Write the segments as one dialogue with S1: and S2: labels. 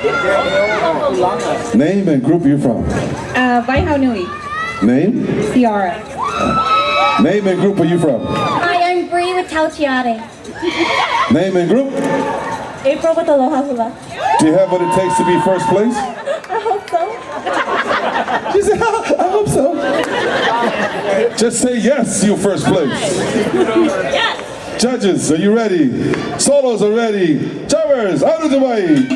S1: Name and group you're from.
S2: Vai Hau Nui.
S1: Name?
S2: Ciara.
S1: Name and group are you from?
S3: Hi, I'm Bree with Ciara.
S1: Name and group?
S3: April with Aloha Hula.
S1: Do you have what it takes to be first place?
S3: I hope so.
S1: She said, I hope so. Just say yes, you first place.
S3: Yes.
S1: Judges, are you ready? Solos are ready. Drummers, out of the way.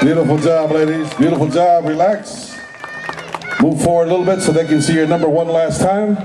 S1: Beautiful job, ladies. Beautiful job. Relax. Move forward a little bit so they can see your number one last time.